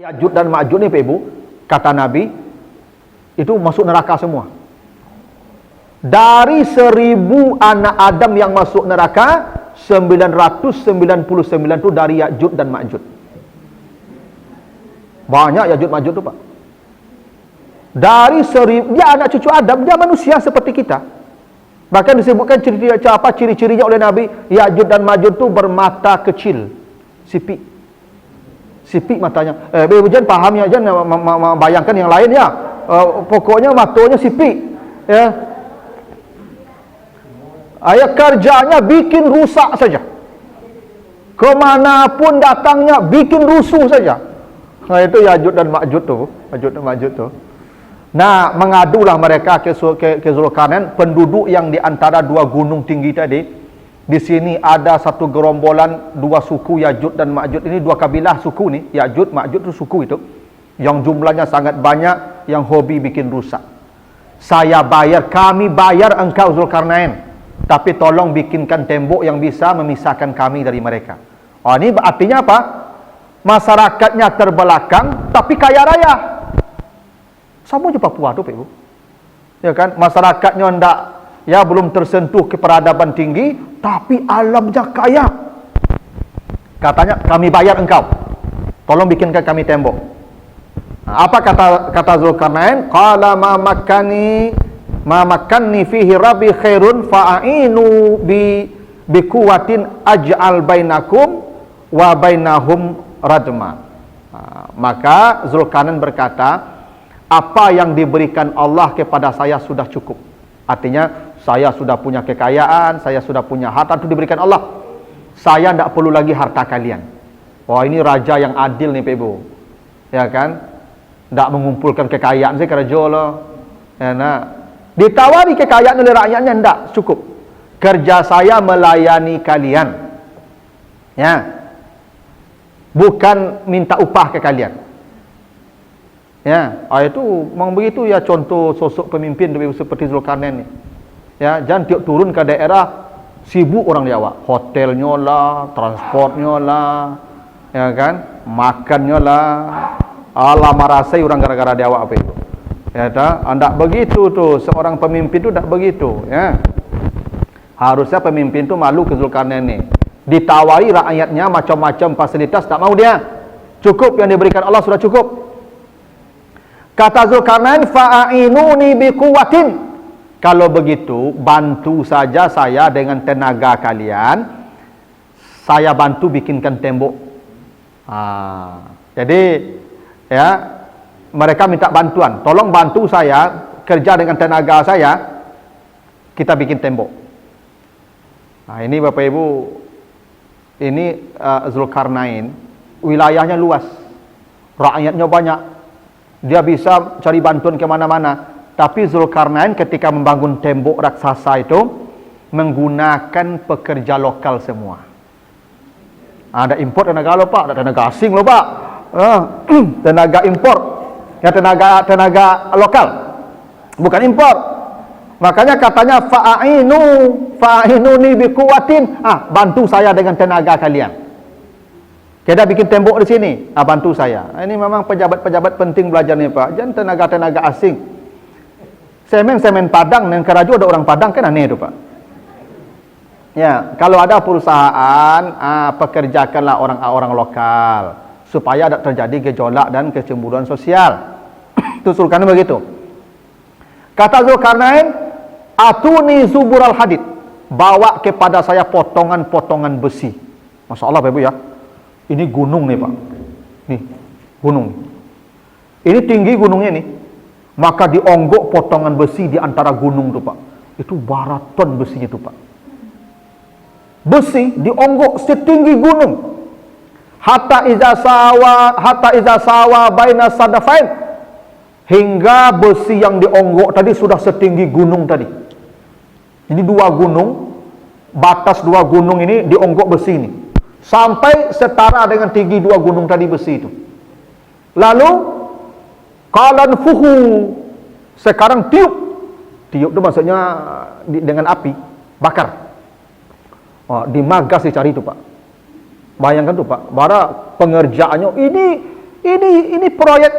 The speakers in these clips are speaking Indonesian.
Ya'juj dan Ma'juj ni Pak Ibu, kata Nabi, itu masuk neraka semua. Dari 1000 anak Adam yang masuk neraka, 999 itu dari Ya'juj dan Ma'juj. Banyak Ya'juj Ma'juj tu Pak. Dari 1000, dia anak cucu Adam, dia manusia seperti kita. Bahkan disebutkan ciri-cirinya oleh Nabi, Ya'juj dan Ma'juj tu bermata kecil, sipit. Sipit matanya. Jangan paham ya, jangan bayangkan yang lain ya. Pokoknya matanya sipit. Ya. Ayat kerjanya bikin rusak saja. Kemanapun datangnya bikin rusuh saja. Nah, itu Ya'juj dan Ma'juj tu. Ya'juj dan Ma'juj tu. Nah, mengadulah mereka ke Zulkarnain, penduduk yang di antara dua gunung tinggi tadi. Di sini ada satu gerombolan, dua suku Ya'juj dan Ma'juj. Ini dua kabilah suku ni, Ya'juj, Ma'juj itu suku itu. Yang jumlahnya sangat banyak, yang hobi bikin rusak. Saya bayar, kami bayar engkau Zulkarnain. Tapi tolong bikinkan tembok yang bisa memisahkan kami dari mereka. Oh, ini artinya apa? Masyarakatnya terbelakang, tapi kaya raya. Sama je Papua tu, Pak Ibu. Ya kan? Masyarakatnya ndak, ya belum tersentuh ke peradaban tinggi, tapi alamnya kaya. Katanya, kami bayar engkau. Tolong bikinkan kami tembok. Nah, apa kata Zulkarnain? Qala ma makanni fihi rabbi khairun fa'inu bi quwwatin aj'al bainakum wa bainahum radma. Maka Zulkarnain berkata, apa yang diberikan Allah kepada saya sudah cukup. Artinya, saya sudah punya kekayaan, saya sudah punya harta, itu diberikan Allah. Saya tidak perlu lagi harta kalian. Wah, ini raja yang adil nih Pak Ibu. Ya kan? Tidak mengumpulkan kekayaan saya kerja lah. Ya, nah. Ditawari kekayaan oleh rakyatnya, tidak cukup. Kerja saya melayani kalian. Ya. Bukan minta upah ke kalian. Ya, itu memang begitu ya contoh sosok pemimpin seperti Zulkarnain ni. Ya, jangan tiap turun ke daerah sibuk orang dia awak, hotelnya lah, transportnya lah, ya kan, makannya lah, ala marasai orang gara-gara dia awak apa itu. Ya dah, anda begitu tu, seorang pemimpin tu tak begitu, ya. Harusnya pemimpin tu malu ke Zulkarnain ni. Ditawari rakyatnya macam-macam fasilitas, tak mau dia. Cukup yang diberikan Allah sudah cukup. Kata Zulkarnain, fa'inuni biquwwatin. Kalau begitu, bantu saja saya dengan tenaga kalian. Saya bantu bikinkan tembok. Jadi, ya, mereka minta bantuan. Tolong bantu saya, kerja dengan tenaga saya, kita bikin tembok. Nah, ini Bapak Ibu, ini Zulkarnain, wilayahnya luas, rakyatnya banyak. Dia bisa cari bantuan ke mana-mana. Tapi Zulkarnain ketika membangun tembok raksasa itu menggunakan pekerja lokal semua. Ada import tenaga lo Pak, ada tenaga asing lo Pak. Tenaga import, ya tenaga lokal, bukan import. Makanya katanya fa'inuni biquwwatin. Bantu saya dengan tenaga kalian. Kita bikin tembok di sini, bantu saya. Ini memang pejabat-pejabat penting belajar nih Pak. Jangan tenaga-tenaga asing. Semen Padang, yang keraju ada orang Padang kan aneh itu Pak. Ya, kalau ada perusahaan, pekerjakanlah orang-orang lokal supaya tidak terjadi gejolak dan kecemburuan sosial. Itu Zulkarnain begitu. Kata Zulkarnain, atuni zubural hadid. Bawa kepada saya potongan-potongan besi. Masya Allah Pak Ibu ya. Ini gunung nih Pak. Nih, gunung. Ini tinggi gunungnya nih. Maka dionggok potongan besi di antara gunung tuh Pak. Itu baraton besinya tuh Pak. Besi dionggok setinggi gunung. Hatta iza sawa baina sadafain. Hingga besi yang dionggok tadi sudah setinggi gunung tadi. Ini dua gunung, batas dua gunung ini dionggok besi ini. Sampai setara dengan tinggi dua gunung tadi besi itu. Lalu qalan fuhu, sekarang tiup. Tiup itu maksudnya dengan api, bakar. Dimagas dicari itu Pak. Bayangkan tuh Pak, bara pengerjaannya ini Ini proyek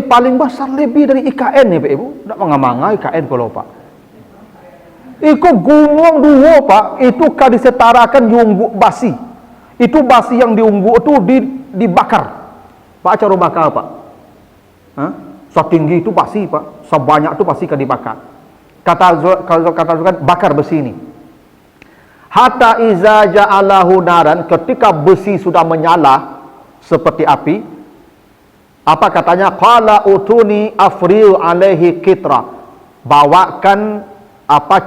paling besar lebih dari IKN nih Pak Ibu. Tak manga-manga IKN kalau Pak. Iku gunung dua Pak, itu kan disetarakan diungguk basi. Itu basi yang diungguk itu dibakar. Pak cara bakar Pak. Hah? Setinggi itu basi Pak, sebanyak itu pasti kan dibakar. Kalau kata Zulkarnain bakar besi ini. Hatta iza ja'alahu naran, ketika besi sudah menyala seperti api, apa katanya? Qala utuni afril alaihi kitra. Bawakan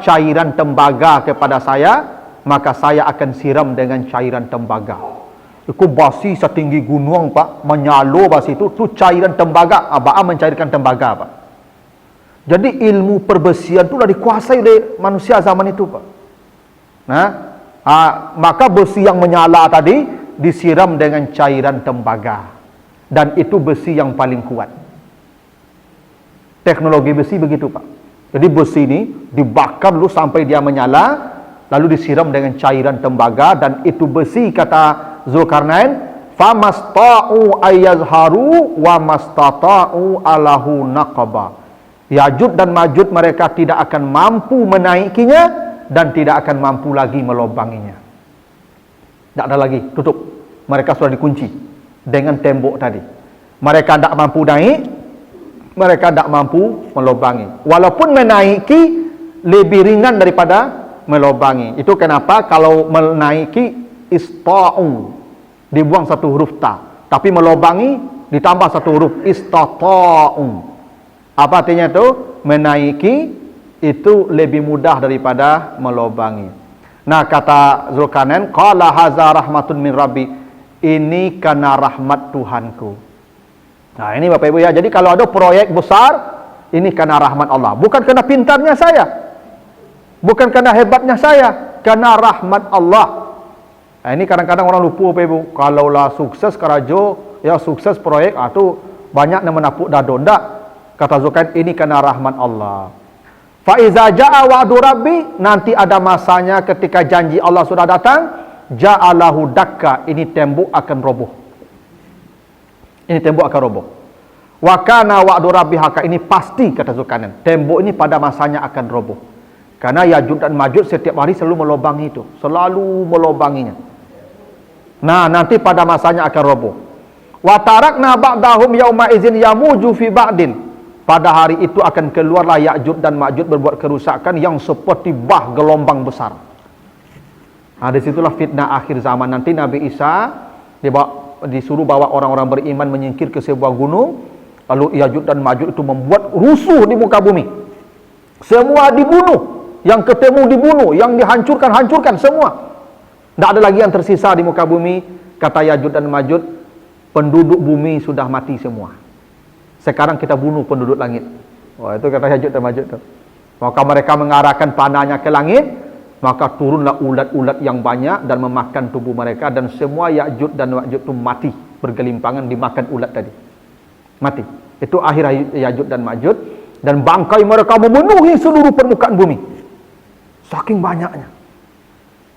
cairan tembaga kepada saya, maka saya akan siram dengan cairan tembaga. Itu basi setinggi gunung Pak, menyalo basi itu cairan tembaga. Abang mencairkan tembaga Pak. Jadi ilmu perbesian itu sudah dikuasai oleh manusia zaman itu Pak. Nah, maka besi yang menyala tadi disiram dengan cairan tembaga, dan itu besi yang paling kuat. Teknologi besi begitu Pak. Jadi besi ini dibakar dulu sampai dia menyala, lalu disiram dengan cairan tembaga, dan itu besi kata Zulkarnain, famasta'u ayyazharu wa mastata'u alahu naqaba. Yajud dan Majud mereka tidak akan mampu menaikinya dan tidak akan mampu lagi melobanginya. Tak ada lagi, tutup. Mereka sudah dikunci dengan tembok tadi. Mereka tidak mampu naik, mereka tidak mampu melobangi. Walaupun menaiki lebih ringan daripada melobangi. Itu kenapa kalau menaiki ista'u, dibuang satu huruf ta, tapi melobangi ditambah satu huruf istata'u. Apa artinya itu? Menaiki itu lebih mudah daripada melobangi. Nah, kata Zulkarnain, qala haza rahmatun min rabbi, ini karena rahmat Tuhanku. Nah, ini Bapak Ibu ya. Jadi kalau ada proyek besar, ini karena rahmat Allah, bukan karena pintarnya saya, bukan karena hebatnya saya, karena rahmat Allah. Nah, ini kadang-kadang orang lupa Bapak Ibu. Kalaulah sukses kerajo, ya sukses proyek, itu banyak yang menapuk dado. Ndak. Kata Zulkarnain, ini karena rahmat Allah. Fa iza jaa wa'du rabbi, nanti ada masanya ketika janji Allah sudah datang, ja'alahu dakka, ini tembok akan roboh. Ini tembok akan roboh. Wa kana wa'du rabbi haka, ini pasti kata Zulkarnain, tembok ini pada masanya akan roboh. Karena Yajud dan Majud setiap hari selalu melobangi itu, selalu melobanginya. Nah, nanti pada masanya akan roboh. Wa tarakna ba'dahum yauma idzin yamuju fi ba'din. Pada hari itu akan keluarlah Ya'jud dan Ma'jud berbuat kerusakan yang seperti bah gelombang besar. Nah, disitulah fitnah akhir zaman. Nanti Nabi Isa disuruh bawa orang-orang beriman menyingkir ke sebuah gunung. Lalu Ya'jud dan Ma'jud itu membuat rusuh di muka bumi. Semua dibunuh. Yang ketemu dibunuh. Yang dihancurkan semua. Tidak ada lagi yang tersisa di muka bumi. Kata Ya'jud dan Ma'jud, penduduk bumi sudah mati semua. Sekarang kita bunuh penduduk langit. Wah, itu kata Ya'jud dan Ma'jud. Maka mereka mengarahkan panahnya ke langit, maka turunlah ulat-ulat yang banyak dan memakan tubuh mereka, dan semua Ya'jud dan Ma'jud itu mati bergelimpangan dimakan ulat tadi. Mati. Itu akhir Ya'jud dan Ma'jud, dan bangkai mereka memenuhi seluruh permukaan bumi. Saking banyaknya.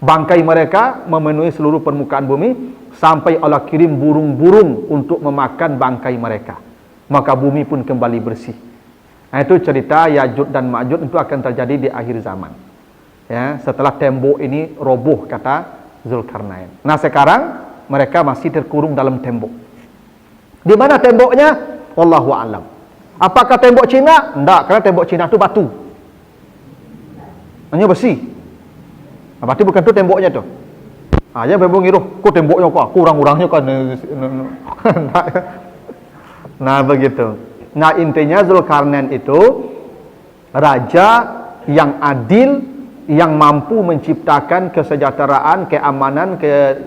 Bangkai mereka memenuhi seluruh permukaan bumi sampai Allah kirim burung-burung untuk memakan bangkai mereka. Maka bumi pun kembali bersih. Nah, itu cerita Ya'jud dan Ma'jud itu akan terjadi di akhir zaman. Ya, setelah tembok ini roboh kata Zulkarnain. Nah, sekarang mereka masih terkurung dalam tembok. Di mana temboknya? Wallahu a'lam. Apakah tembok Cina? Enggak, karena tembok Cina itu batu. Hanya besi. Nah, berarti bukan itu temboknya tuh. Ah, ya bebong ngiruh, kok temboknya kok kurang-kurangnya kan. Nah, begitu. Nah, intinya Zulkarnain itu raja yang adil, yang mampu menciptakan kesejahteraan, keamanan,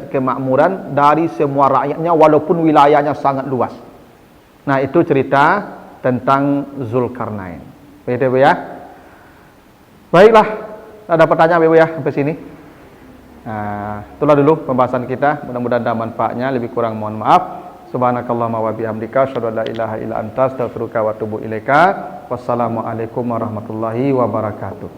kemakmuran dari semua rakyatnya walaupun wilayahnya sangat luas. Nah, itu cerita tentang Zulkarnain. Begitu ya. Baiklah, ada pertanyaan Ibu ya sampai sini. Nah, itulah dulu pembahasan kita. Mudah-mudahan ada manfaatnya. Lebih kurang mohon maaf. Subhanakallahumma wa bihamdika asyhadu an la ilaha illa anta astaghfiruka wa atubu ilaika. Wassalamualaikum warahmatullahi wabarakatuh.